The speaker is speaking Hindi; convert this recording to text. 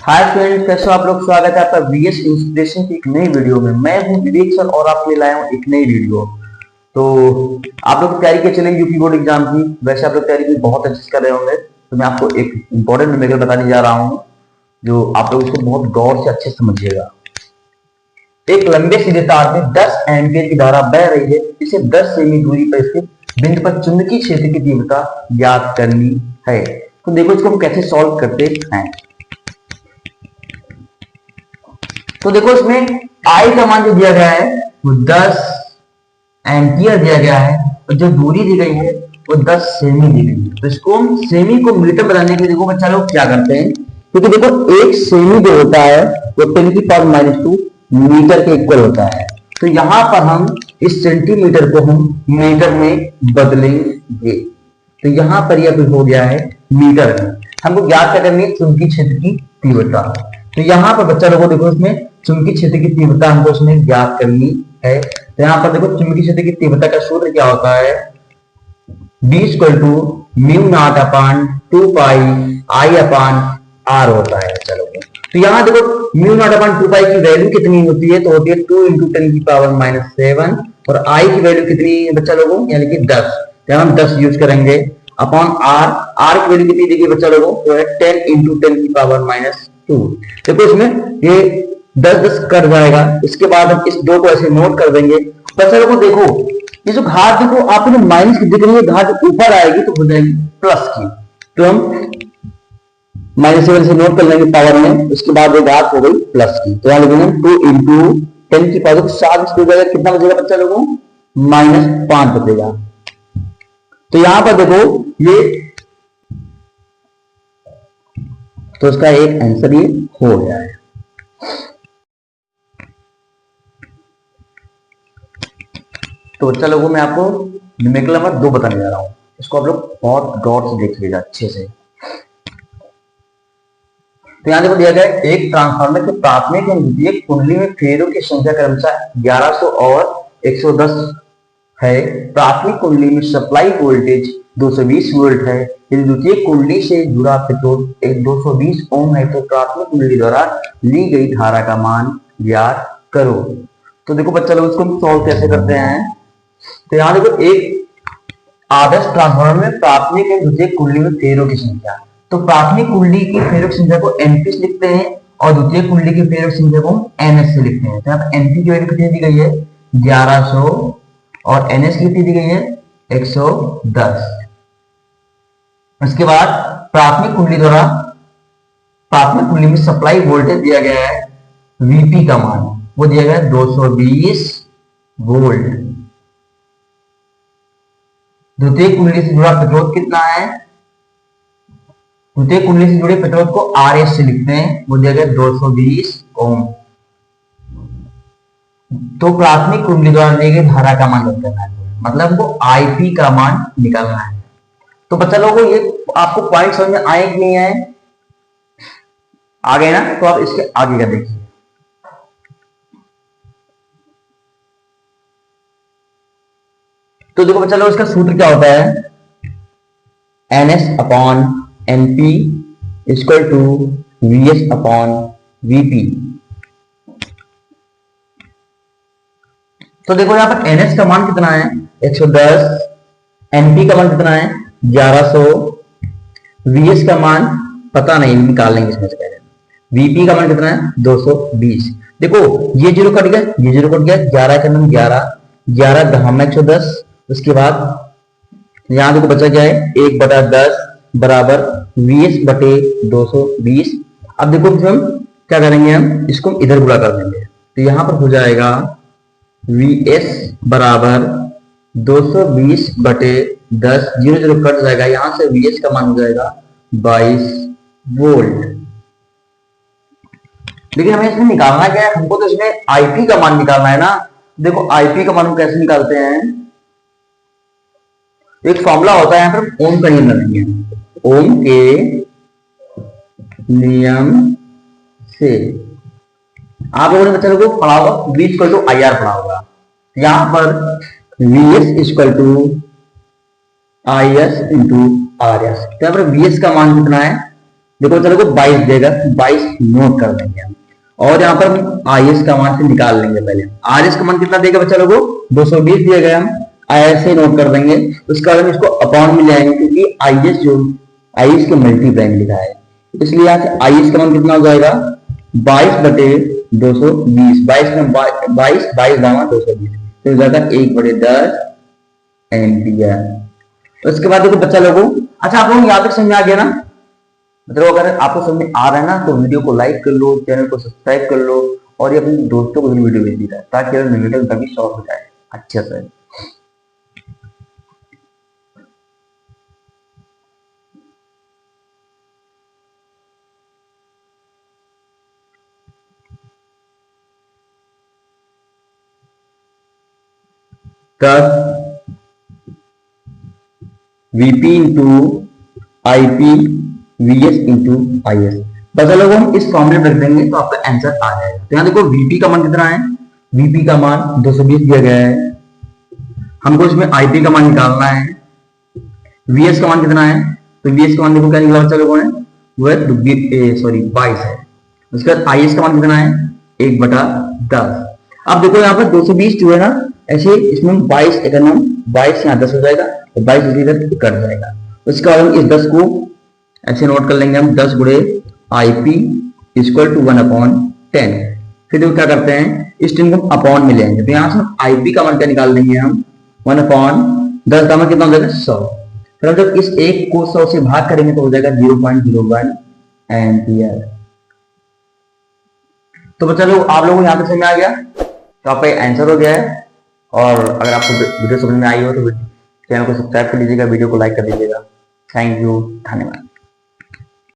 हाय फ्रेंड्स, कैसे हो आप लोग। स्वागत है आपका वीएस इंस्पिरेशन की एक नई वीडियो में। मैं हूं विवेक सर और आपके लिए लाया हूं एक नई वीडियो। तो आप लोग तैयारी के चलेंगे यूपी बोर्ड एग्जाम की। वैसे आप लोग तैयारी की बहुत अच्छे से कर रहे होंगे, तो मैं आपको एक इंपॉर्टेंट न्यूमेरिकल बताने जा रहा हूं जो आप लोग इसको बहुत गौर से अच्छे समझिएगा। एक लंबे सीधे तार में 10 एम्पियर की धारा बह रही है। इसे 10 सेमी दूरी पर स्थित बिंदु पर चुंबकीय क्षेत्र की तीव्रता ज्ञात करनी है। तो देखो इसको हम कैसे सॉल्व करते हैं। तो देखो इसमें आई का मान जो दिया गया है वो 10 एम्पियर दिया गया है और जो दूरी दी गई है वो 10 सेमी दी गई है। तो इसको हम सेमी को मीटर बनाने के लिए देखो बच्चा लोग क्या करते हैं, क्योंकि देखो एक सेमी जो होता है वो 10 की पावर -2 मीटर के इक्वल होता है। तो यहां पर हम इस सेंटीमीटर को हम मीटर में बदलेंगे। तो यहां पर यह हो गया है मीटर में। हमको ज्ञात क्या करनी है, चुंबकीय क्षेत्र की तीव्रता। तो यहाँ पर बच्चा लोगों देखो इसमें चुंबकीय क्षेत्र की तीव्रता हमको उसमें ज्ञात करनी है। तो यहाँ पर देखो चुंबकीय क्षेत्र की तीव्रता का सूत्र क्या होता है, B = μ0/2π I/r होता है। चलो तो यहाँ देखो μ0/2π की वैल्यू कितनी होती है, तो होती है 2 × 10⁻⁷ और I की वैल्यू कितनी है बच्चा लोगों, यानी कि 10। तो हम 10 यूज करेंगे अपॉन r की वैल्यू कितनी देखिए बच्चा लोगों, तो है 10 × 10⁻²। देखो इसमें ये 10 कट जाएगा। इसके बाद हम इस 2 को ऐसे नोट कर देंगे। बच्चा लोगों देखो ये जो घात देखो आपको माइनस की दिख रही है, घात ऊपर आएगी तो हो जाएगी प्लस की। तो हम -7 से नोट कर लेंगे पावर में, उसके बाद ये घात हो गई प्लस की। तो यहाँ लिखेंगे 2 × 10 की पावर 7 कितना बचेगा बच्चा लोगों, -5 बचेगा। तो यहां पर देखो ये, तो इसका एक आंसर ये हो गया है। तो बच्चा लोगों मैं आपको न्यूमेरिकल नंबर 2 बताने जा रहा हूं। इसको आप लोग बहुत गौर से देखिएगा अच्छे से। तो यहां देखो दिया गया है एक ट्रांसफार्मर के प्राथमिक एवं द्वितीयक कुंडली में फेरों की संख्या क्रमशः 1100 और 110 है। प्राथमिक कुंडली में सप्लाई वोल्टेज 220 वोल्ट है। यदि द्वितीय कुंडली से जुड़ा प्रतिरोध 220 ओम है तो प्राथमिक कुंडली द्वारा ली गई धारा का मान ज्ञात करो। तो देखो बच्चा लोग इसको सॉल्व कैसे करते हैं। तो यहाँ देखो एक आदर्श ट्रांसफार्मर में प्राथमिक एवं द्वितीय कुंडली में फेरों की संख्या, तो प्राथमिक कुंडली की फेरों की संख्या को NP से लिखते हैं और द्वितीय कुंडली की फेरों की संख्या को NS से लिखते हैं। तो यहाँ NP की वैल्यू कितनी दी गई है 1100 और NS की कितनी दी गई है 110। उसके बाद प्राथमिक कुंडली में सप्लाई वोल्टेज दिया गया है VP का मान, वो दिया गया है 220 वोल्ट। द्वितीय कुंडली से जुड़ा प्रतिरोध कितना है, द्वितीय कुंडली से जुड़े प्रतिरोध को RS से लिखते हैं, वो दिया गया 220 ओम। तो प्राथमिक कुंडली द्वारा दी गई धारा का मान निकालना है, मतलब हमको IP का मान निकालना है। तो बच्चा लोगों ये आपको पॉइंट समझ में आए कि नहीं आए, आ गए ना। तो आप इसके आगे का देखिए। तो देखो बच्चा लोग इसका सूत्र क्या होता है, NS/NP = VS/VP। तो देखो यहां पर NS का मान कितना है 110, NP का मान कितना है 1100, VS का मान पता नहीं, निकाल लेंगे इसमें से पहले। VP का मान कितना है 220। देखो ये जीरो कट गया, ये जीरो कट गया, 11 का नाम 11, 11 घाम 110। उसके बाद यहां देखो बचा क्या है 1/10 बराबर VS/220। अब देखो हम क्या करेंगे, हम इसको इधर गुणा कर देंगे। तो यहां पर हो जाएगा VS बराबर 220/10, 0 कट जाएगा, यहां से VS का मान हो जाएगा 22 वोल्ट। लेकिन हमें इसमें निकालना क्या है, हमको तो इसमें IP का मान निकालना है ना। देखो IP का मान हम कैसे निकालते हैं, एक फॉर्मूला होता है, यहां पर ओम का नियम लगाएंगे। ओम के नियम से आप लोगों ने बच्चों को पढ़ा होगा, V = IR पढ़ा होगा। यहां पर VS = IS × RS। तो यहाँ पर VS का मान कितना है देखो चलो को 22 देगा, 22 नोट कर देंगे हम। और यहाँ पर हम IS का मान से निकाल लेंगे। पहले RS का मान कितना देगा बच्चा लोगों, 220 दिया गया, हम ऐसे नोट कर देंगे। उसके बाद हम इसको अपॉन में ले आएंगे, क्योंकि IS के मल्टीप्लाई में लिखा है, इसलिए यहाँ से IS का मान कितना हो जाएगा 22/220। 22 दामा 220 तो हो जाएगा 1/10 एम्पियर। उसके बाद देखो बच्चा लोगों, अच्छा आप लोगों यहाँ तक समझ में आ गया ना? मतलब अगर आपको समझ में आ रहा है ना तो वीडियो को लाइक कर लो, चैनल को सब्सक्राइब कर लो, और ये अपने दोस्तों को भी वीडियो भेज दीजिए ताकि अगर वीडियो का भी शौक हो जाए अच्छे से। VP into IP VS into IS। बस लोग हम इस फॉर्मूले रख देंगे तो आपका आंसर आ जाएगा। तो यहाँ देखो VP का मान कितना है, VP का मान 220 दिया गया है, हमको इसमें IP का मान निकालना है। VS का मान कितना है, तो VS का मान देखो क्या निकला बच्चा लोगों ने, वो है 22 है। उसके बाद IS का मान कितना है 1/10। अब देखो यहाँ पर 220 जो है ना, ऐसे इसमें 22 अगर हम 22 यहाँ 10 हो जाएगा तो 22 इधर कट जाएगा। उसके बाद हम इस 10 को ऐसे नोट कर लेंगे हम, 10 गुणे IP इक्वल टू 1/10। फिर देखो क्या करते हैं, इस टेन को हम अपॉन में ले आएंगे, तो यहाँ से हम IP का मान क्या निकाल देंगे हम 1/10 का मान कितना हो जाएगा 100। फिर हम जब इस एक को 100 से भाग करेंगे तो हो जाएगा 0.01 एम्पियर। तो बच्चा लोग आप लोगों को यहाँ तक समझ में आ गया, तो आपका आंसर हो गया है। और अगर आपको वीडियो समझ में आई हो तो चैनल को सब्सक्राइब कर लीजिएगा, वीडियो को लाइक कर दीजिएगा। थैंक यू, धन्यवाद।